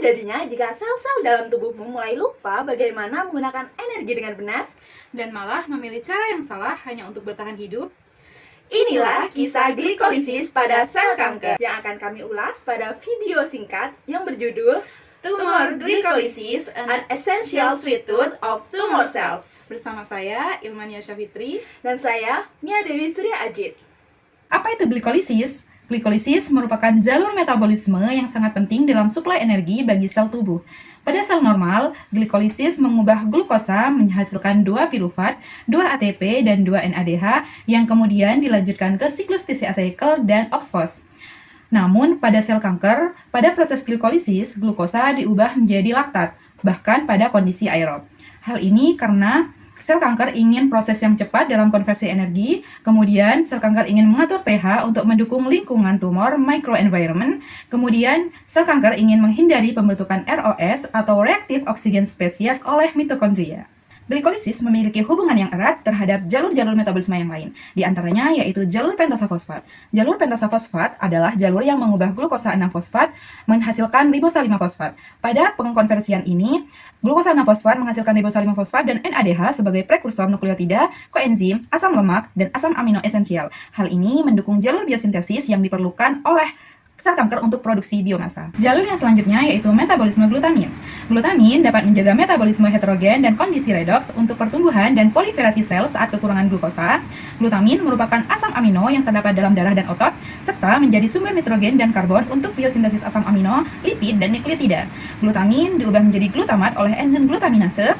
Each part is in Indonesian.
terjadinya jika sel-sel dalam tubuhmu mulai lupa bagaimana menggunakan energi dengan benar dan malah memilih cara yang salah hanya untuk bertahan hidup. Inilah kisah glikolisis pada sel kanker yang akan kami ulas pada video singkat yang berjudul Tumor Glycolysis, an Essential Sweet Tooth of Tumor Cells. Bersama saya, Ilmania Syafitri. Dan saya, Mia Dewi Surya Ajit. Apa itu glikolisis? Glikolisis merupakan jalur metabolisme yang sangat penting dalam suplai energi bagi sel tubuh. Pada sel normal, glikolisis mengubah glukosa menghasilkan 2 pirufat, 2 ATP, dan 2 NADH yang kemudian dilanjutkan ke siklus TCA cycle dan OXPHOS. Namun, pada sel kanker, pada proses glikolisis, glukosa diubah menjadi laktat, bahkan pada kondisi aerob. Hal ini karena sel kanker ingin proses yang cepat dalam konversi energi, kemudian sel kanker ingin mengatur pH untuk mendukung lingkungan tumor microenvironment, kemudian sel kanker ingin menghindari pembentukan ROS atau reactive oxygen species oleh mitokondria. Glikolisis memiliki hubungan yang erat terhadap jalur-jalur metabolisme yang lain, di antaranya yaitu jalur pentasa fosfat. Jalur pentasa fosfat adalah jalur yang mengubah glukosa 6-fosfat menghasilkan ribosa 5-fosfat. Pada pengkonversian ini, glukosa 6-fosfat menghasilkan ribosa 5-fosfat dan NADH sebagai prekursor nukleotida, koenzim, asam lemak, dan asam amino esensial. Hal ini mendukung jalur biosintesis yang diperlukan oleh sel kanker untuk produksi biomasa. Jalur yang selanjutnya yaitu metabolisme glutamin. Glutamin dapat menjaga metabolisme heterogen dan kondisi redoks untuk pertumbuhan dan proliferasi sel saat kekurangan glukosa. Glutamin merupakan asam amino yang terdapat dalam darah dan otot, serta menjadi sumber nitrogen dan karbon untuk biosintesis asam amino, lipid, dan nukleotida. Glutamin diubah menjadi glutamat oleh enzim glutaminase.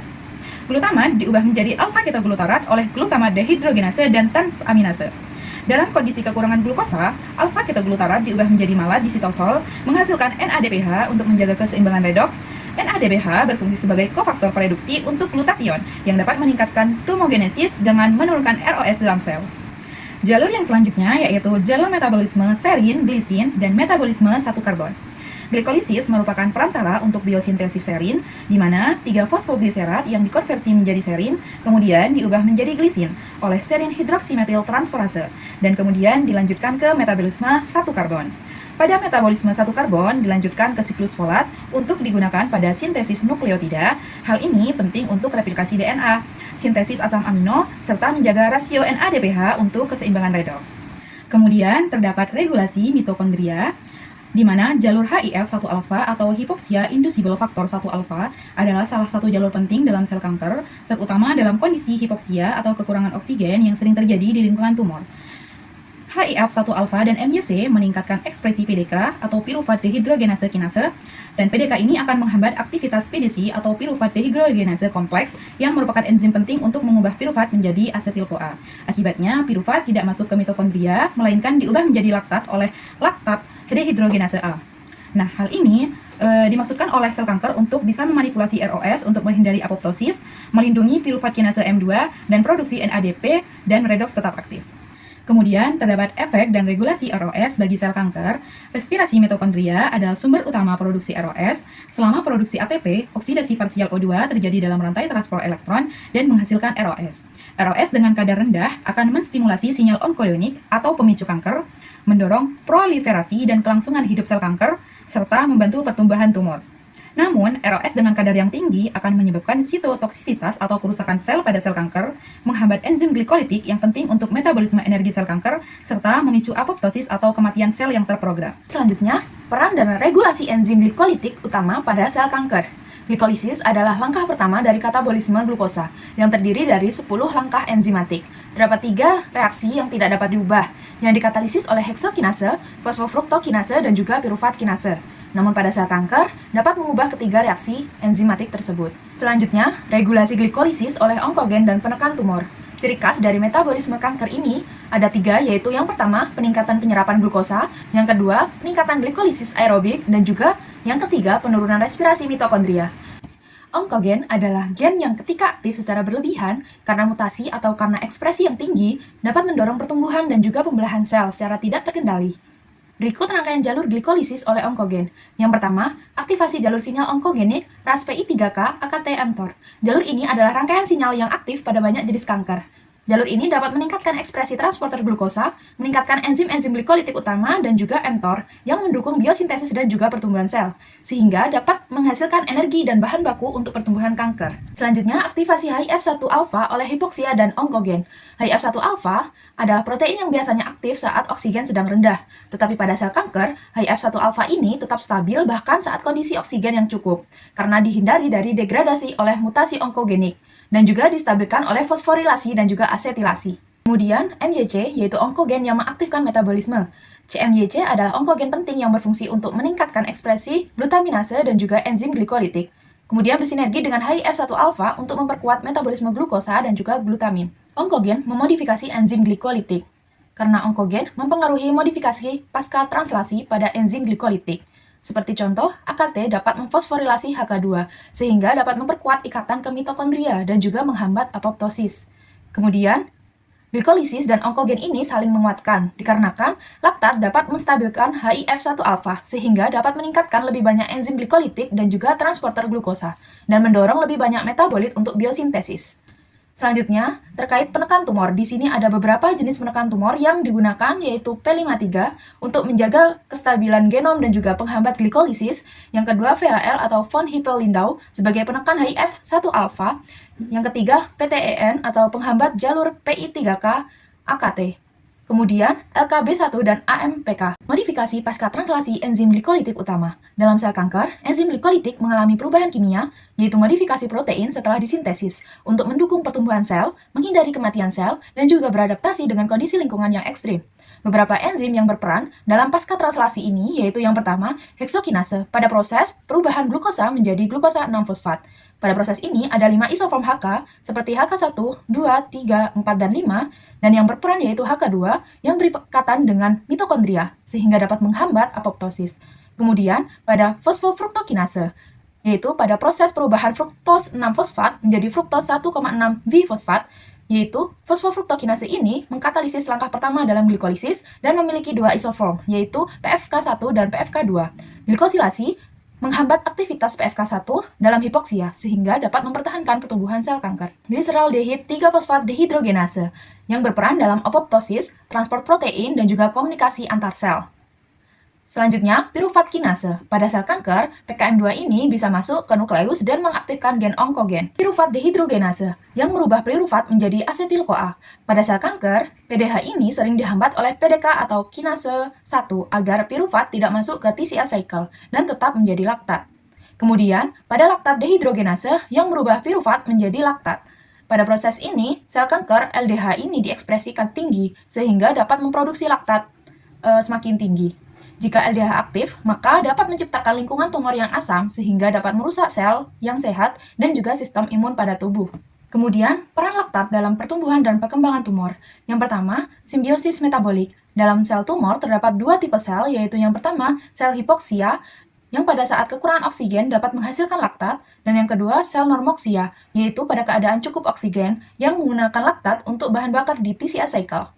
Glutamat diubah menjadi alfa-ketoglutarate oleh glutamat dehidrogenase dan transaminase. Dalam kondisi kekurangan glukosa, alfa-ketoglutarate diubah menjadi maladisitosol, menghasilkan NADPH untuk menjaga keseimbangan redoks. NADPH berfungsi sebagai kofaktor reduksi untuk glutathione yang dapat meningkatkan tumogenesis dengan menurunkan ROS dalam sel. Jalur yang selanjutnya yaitu jalur metabolisme serin, glisin, dan metabolisme 1-karbon. Glikolisis merupakan perantara untuk biosintesis serin, di mana 3-fosfogliserat yang dikonversi menjadi serin, kemudian diubah menjadi glisin oleh serin hidroksimetil transferase, dan kemudian dilanjutkan ke metabolisme 1-karbon. Pada metabolisme 1-karbon dilanjutkan ke siklus folat untuk digunakan pada sintesis nukleotida. Hal ini penting untuk replikasi DNA, sintesis asam amino, serta menjaga rasio NADPH untuk keseimbangan redoks. Kemudian terdapat regulasi mitokondria, di mana jalur HIF1-alfa atau hypoxia inducible factor 1-alfa adalah salah satu jalur penting dalam sel kanker, terutama dalam kondisi hipoksia atau kekurangan oksigen yang sering terjadi di lingkungan tumor. HIF1-alfa dan MYC meningkatkan ekspresi PDK atau pirufat dehidrogenase kinase, dan PDK ini akan menghambat aktivitas PDC atau pirufat dehidrogenase kompleks yang merupakan enzim penting untuk mengubah pirufat menjadi asetil-CoA. Akibatnya, pirufat tidak masuk ke mitokondria, melainkan diubah menjadi laktat oleh laktat dehidrogenase A. Nah, hal ini dimaksudkan oleh sel kanker untuk bisa memanipulasi ROS untuk menghindari apoptosis, melindungi pirufat kinase M2, dan produksi NADP dan redoks tetap aktif. Kemudian, terdapat efek dan regulasi ROS bagi sel kanker. Respirasi mitokondria adalah sumber utama produksi ROS. Selama produksi ATP, oksidasi parsial O2 terjadi dalam rantai transport elektron dan menghasilkan ROS. ROS dengan kadar rendah akan menstimulasi sinyal onkogenik atau pemicu kanker, mendorong proliferasi dan kelangsungan hidup sel kanker, serta membantu pertumbuhan tumor. Namun, ROS dengan kadar yang tinggi akan menyebabkan sitotoksisitas atau kerusakan sel pada sel kanker, menghambat enzim glikolitik yang penting untuk metabolisme energi sel kanker, serta memicu apoptosis atau kematian sel yang terprogram. Selanjutnya, peran dan regulasi enzim glikolitik utama pada sel kanker. Glikolisis adalah langkah pertama dari katabolisme glukosa, yang terdiri dari 10 langkah enzimatik. Terdapat 3 reaksi yang tidak dapat diubah, yang dikatalisis oleh heksokinase, fosfofruktokinase, dan juga pirufat kinase. Namun pada sel kanker, dapat mengubah ketiga reaksi enzimatik tersebut. Selanjutnya, regulasi glikolisis oleh onkogen dan penekan tumor. Ciri khas dari metabolisme kanker ini ada 3, yaitu yang pertama, peningkatan penyerapan glukosa, yang kedua, peningkatan glikolisis aerobik, dan juga yang ketiga, penurunan respirasi mitokondria. Onkogen adalah gen yang ketika aktif secara berlebihan karena mutasi atau karena ekspresi yang tinggi dapat mendorong pertumbuhan dan juga pembelahan sel secara tidak terkendali. Berikut rangkaian jalur glikolisis oleh onkogen. Yang pertama, aktivasi jalur sinyal onkogenik RAS-PI3K AKT-mTOR. Jalur ini adalah rangkaian sinyal yang aktif pada banyak jenis kanker. Jalur ini dapat meningkatkan ekspresi transporter glukosa, meningkatkan enzim-enzim glikolitik utama, dan juga mTOR yang mendukung biosintesis dan juga pertumbuhan sel, sehingga dapat menghasilkan energi dan bahan baku untuk pertumbuhan kanker. Selanjutnya, aktivasi HIF1-alfa oleh hipoksia dan onkogen. HIF1-alfa adalah protein yang biasanya aktif saat oksigen sedang rendah, tetapi pada sel kanker, HIF1-alfa ini tetap stabil bahkan saat kondisi oksigen yang cukup, karena dihindari dari degradasi oleh mutasi onkogenik, dan juga distabilkan oleh fosforilasi dan juga asetilasi. Kemudian, MYC yaitu onkogen yang mengaktifkan metabolisme. CMYC adalah onkogen penting yang berfungsi untuk meningkatkan ekspresi glutaminase dan juga enzim glikolitik. Kemudian bersinergi dengan HIF1-alfa untuk memperkuat metabolisme glukosa dan juga glutamin. Onkogen memodifikasi enzim glikolitik. Karena onkogen mempengaruhi modifikasi pasca translasi pada enzim glikolitik. Seperti contoh, AKT dapat memfosforilasi HK2, sehingga dapat memperkuat ikatan ke mitokondria dan juga menghambat apoptosis. Kemudian, glikolisis dan onkogen ini saling menguatkan, dikarenakan laktat dapat menstabilkan HIF1-alfa, sehingga dapat meningkatkan lebih banyak enzim glikolitik dan juga transporter glukosa, dan mendorong lebih banyak metabolit untuk biosintesis. Selanjutnya, terkait penekan tumor. Di sini ada beberapa jenis penekan tumor yang digunakan, yaitu P53 untuk menjaga kestabilan genom dan juga penghambat glikolisis. Yang kedua, VHL atau von Hippel-Lindau sebagai penekan HIF1-alfa. Yang ketiga, PTEN atau penghambat jalur PI3K AKT. Kemudian, LKB1 dan AMPK. Modifikasi pasca translasi enzim glikolitik utama. Dalam sel kanker, enzim glikolitik mengalami perubahan kimia, yaitu modifikasi protein setelah disintesis, untuk mendukung pertumbuhan sel, menghindari kematian sel, dan juga beradaptasi dengan kondisi lingkungan yang ekstrim. Beberapa enzim yang berperan dalam pasca translasi ini, yaitu yang pertama, heksokinase, pada proses perubahan glukosa menjadi glukosa 6-fosfat. Pada proses ini ada 5 isoform HK seperti HK1, 2, 3, 4, dan 5, dan yang berperan yaitu HK2 yang berikatan dengan mitokondria sehingga dapat menghambat apoptosis. Kemudian pada fosfofruktokinase, yaitu pada proses perubahan fruktos 6-fosfat menjadi fruktos 1,6-V-fosfat, yaitu fosfofruktokinase ini mengkatalisis langkah pertama dalam glikolisis dan memiliki 2 isoform, yaitu PFK1 dan PFK2. Glikosilasi menghambat aktivitas PFK1 dalam hipoksia sehingga dapat mempertahankan pertumbuhan sel kanker. Glyceraldehid 3-fosfat dehidrogenase yang berperan dalam apoptosis, transport protein, dan juga komunikasi antar sel. Selanjutnya, pirufat kinase. Pada sel kanker, PKM2 ini bisa masuk ke nukleus dan mengaktifkan gen onkogen. Pirufat dehidrogenase yang merubah pirufat menjadi asetil-CoA. Pada sel kanker, PDH ini sering dihambat oleh PDK atau kinase 1 agar pirufat tidak masuk ke TCA cycle dan tetap menjadi laktat. Kemudian, pada laktat dehidrogenase yang merubah pirufat menjadi laktat. Pada proses ini, sel kanker LDH ini diekspresikan tinggi sehingga dapat memproduksi laktat semakin tinggi. Jika LDH aktif, maka dapat menciptakan lingkungan tumor yang asam sehingga dapat merusak sel yang sehat dan juga sistem imun pada tubuh. Kemudian, peran laktat dalam pertumbuhan dan perkembangan tumor. Yang pertama, simbiosis metabolik. Dalam sel tumor terdapat 2 tipe sel, yaitu yang pertama, sel hipoksia, yang pada saat kekurangan oksigen dapat menghasilkan laktat, dan yang kedua, sel normoksia, yaitu pada keadaan cukup oksigen yang menggunakan laktat untuk bahan bakar di TCA cycle.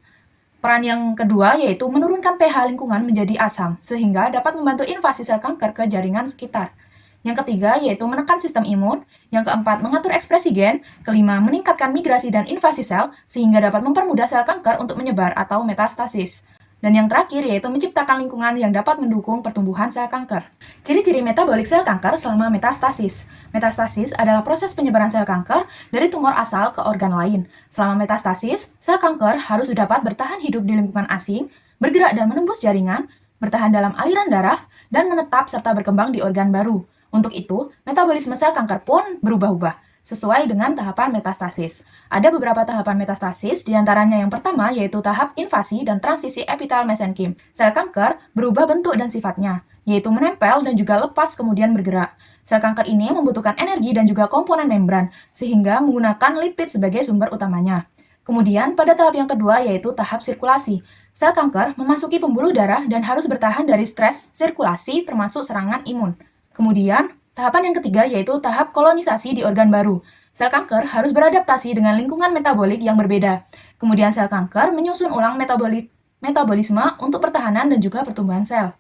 Peran yang kedua yaitu menurunkan pH lingkungan menjadi asam, sehingga dapat membantu invasi sel kanker ke jaringan sekitar. Yang ketiga yaitu menekan sistem imun. Yang keempat, mengatur ekspresi gen. Kelima, meningkatkan migrasi dan invasi sel, sehingga dapat mempermudah sel kanker untuk menyebar atau metastasis. Dan yang terakhir yaitu menciptakan lingkungan yang dapat mendukung pertumbuhan sel kanker. Ciri-ciri metabolik sel kanker selama metastasis. Metastasis adalah proses penyebaran sel kanker dari tumor asal ke organ lain. Selama metastasis, sel kanker harus dapat bertahan hidup di lingkungan asing, bergerak dan menembus jaringan, bertahan dalam aliran darah, dan menetap serta berkembang di organ baru. Untuk itu, metabolisme sel kanker pun berubah-ubah sesuai dengan tahapan metastasis. Ada beberapa tahapan metastasis, diantaranya yang pertama yaitu tahap invasi dan transisi epitel mesenkim. Sel kanker berubah bentuk dan sifatnya, yaitu menempel dan juga lepas kemudian bergerak. Sel kanker ini membutuhkan energi dan juga komponen membran, sehingga menggunakan lipid sebagai sumber utamanya. Kemudian pada tahap yang kedua yaitu tahap sirkulasi. Sel kanker memasuki pembuluh darah dan harus bertahan dari stres sirkulasi termasuk serangan imun. Kemudian, tahapan yang ketiga yaitu tahap kolonisasi di organ baru. Sel kanker harus beradaptasi dengan lingkungan metabolik yang berbeda. Kemudian sel kanker menyusun ulang metabolisme untuk pertahanan dan juga pertumbuhan sel.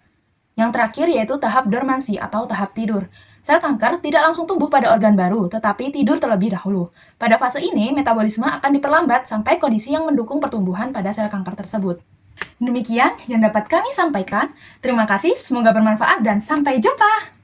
Yang terakhir yaitu tahap dormansi atau tahap tidur. Sel kanker tidak langsung tumbuh pada organ baru, tetapi tidur terlebih dahulu. Pada fase ini, metabolisme akan diperlambat sampai kondisi yang mendukung pertumbuhan pada sel kanker tersebut. Demikian yang dapat kami sampaikan. Terima kasih, semoga bermanfaat dan sampai jumpa!